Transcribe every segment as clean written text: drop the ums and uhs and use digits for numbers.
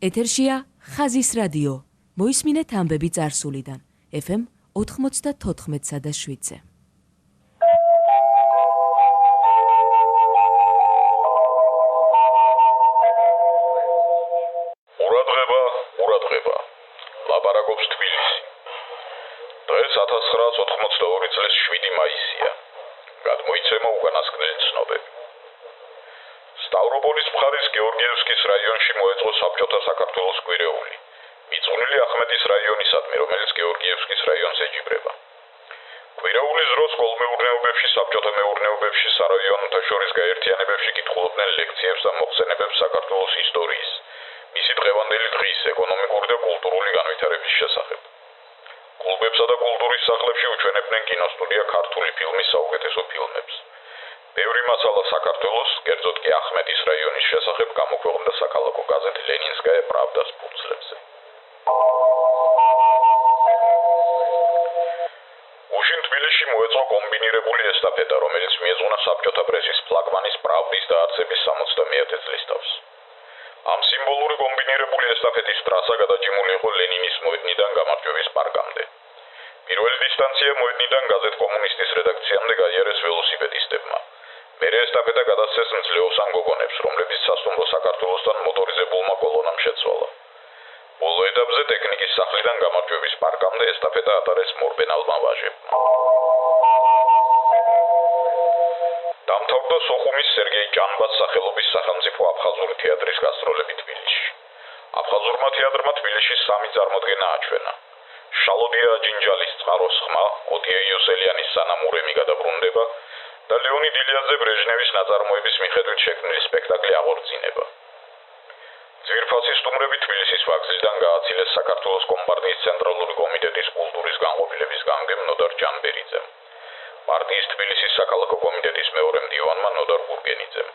ეთერშია ხაზის რადიო. მოისმინეთ ამბები წარსულიდან. FM 94.7. ყურადღება. ლაპარაკობს თბილისი. დღეს 1982 წლის 7 მაისია. გადმოიცემა უკანასკნელი ცნობები. სტავროპოლის მხარის გეორგიევსკის რაიონში მოეწყო საბჭოთა საქართველოს კვირეული. მიწვნილი ახმეტის რაიონისადმი, რომელიც გეორგიევსკის რაიონს ეჯიბრება. კვირეულის დროს კოლმეურნეობებში, საბჭოთა მეურნეობებში, სარაიონთა შორის გაერთიანებებში კითხულობდნენ ლექციებს და მოხსენებებს საქართველოს ისტორიის, მისი დღევანდელი დღის ეკონომიკური და კულტურული განვითარების შესახებ. კლუბებსა და კულტურის სახლებში უჩვენებდნენ კინოსტუდია ქართული ფილმის საუკეთესო ფილმებს. ბევრი მასალა საქართველოს, კერძოდ კი ახმეტის რაიონის შესახებ გამოქვეყნდა საქალაქო გაზეთ ლენინსკაია პრავდას ფურცლებზე. უშინ თბილისში მოეწყო კომბინირებული ესტაფეტა, რომელიც მიეძღვნა საბჭოთა პრესის ფლაგმანის პრავდის დაარსების 70-ე წლისთავს. ამ სიმბოლური კომბინირებული ესტაფეტის ტრასა გადაჭიმული იყო ლენინის მოედნიდან გამარჯვების პარკამდე. პირველი დისტანცია მოედნიდან გაზეთ კომუნისტის რედაქციამდე გაიარეს ველოსიპედისტებმა. მერე ესტაფეტა გადასცეს მძლეოსან გოგონებს, რომლებიც სასტუმრო საქართველოსთან მოტორიზებულმა კოლონამ შეცვალა. ბოლო ეტაპზე ტექნიკის სახლიდან გამარჯვების პარკამდე ესტაფეტა ატარეს მორბენალმა ვაჟებმა. დამთავრდა სოხუმის სერგეი ჭანბას სახელობის სახელმწიფო აფხაზური თეატრის გასტროლები თბილისში. აფხაზურმა თეატრმა თბილისში 3 წარმოდგენა აჩვენა. შალოდია ჯინჯალის წყაროს ხმა, ოტია იოსელიანის სანამურემი გადაბრუნდება და ლეონიდ ილიაძე ბრეჟნევის ნაწარმოების მიხედვით შექმნილი სპექტაკლი აღორძინება. ძვირფასი სტუმრები თბილისის ვაგზლიდან გააცილეს საქართველოს კომპარტიის ცენტრალური კომიტეტის კულტურის განყოფილების გამგემ ნოდარ ჯანბერიძემ, პარტიის თბილისის საქალაქო კომიტეტის მეორე მდივანმა ნოდარ გურგენიძემ,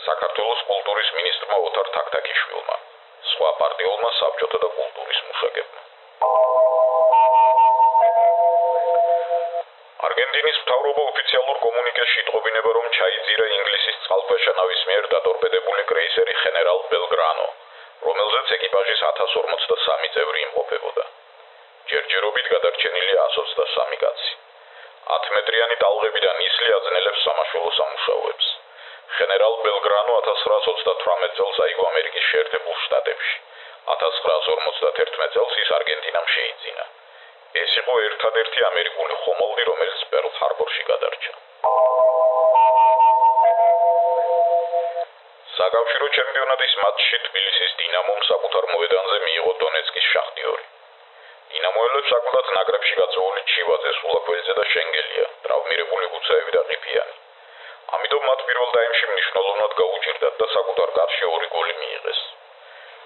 საქართველოს კულტურის მინისტრმა ოთარ თაქთაქიშვილმა, სხვა პარტიულმა საბჭოთა და კულტურის მუშაკებმა. არგენტინის მთავრობა ოფიციალურ კომუნიკეში იტყობინება, რომ ჩაიძირა ინგლისის წყალქვეშა ნავის მიერ დადორბედებული კრეისერი გენერალ ბელგრანო, რომელზეც ეკიპაჟის 1043 წევრი იმყოფებოდა. ჯერჯერობით გადარჩენილია 123 კაცი. 10 მეტრიანი ტალღებიდან ისლი აძნელებს სამაშველო სამუშაოებს. გენერალ ბელგრანო 1938 წელს აიგო ამერიკის შეერთებულ შტატებში. 1951 წელს ის არგენტინამ შეიძინა. ეს იყო ერთადერთი ამერიკული ხომალდი, რომელიც პერლ ჰარბორში გადარჩა. საკავშირო ჩემპიონატის მატჩში თბილისის დინამომ საკუთარ მოედანზე მიიღო დონეცკის შახტიორი. დინამოელებს საკუთარ ნაკრებში გაწეული ჩივაძე, სულაკველიძე და შენგელია, ტრავმირებული გუცაევი და ყიფიანი. ამიტომ მათ პირველ ტაიმში მნიშვნელოვნად გაუჭირდათ და საკუთარ კარში 2 გოლი მიიღეს.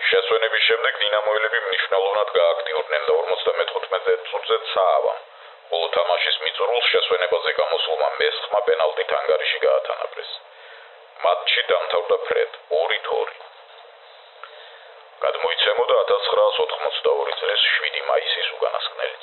შესვენების შემდეგ დინამოელები მნიშვნელოვნად გააქტიურდნენ და 54 წუთზე წაავა. ბოლო თამაშის მიწურულს შესვენებაზე გამოსულმა მესხმა პენალტით ანგარიში გაათანაბრეს. მატჩი დამთავრდა ფრედ 2-2. გადმოიცემოდა 1982 წლის 7 მაისის უკანასკნელი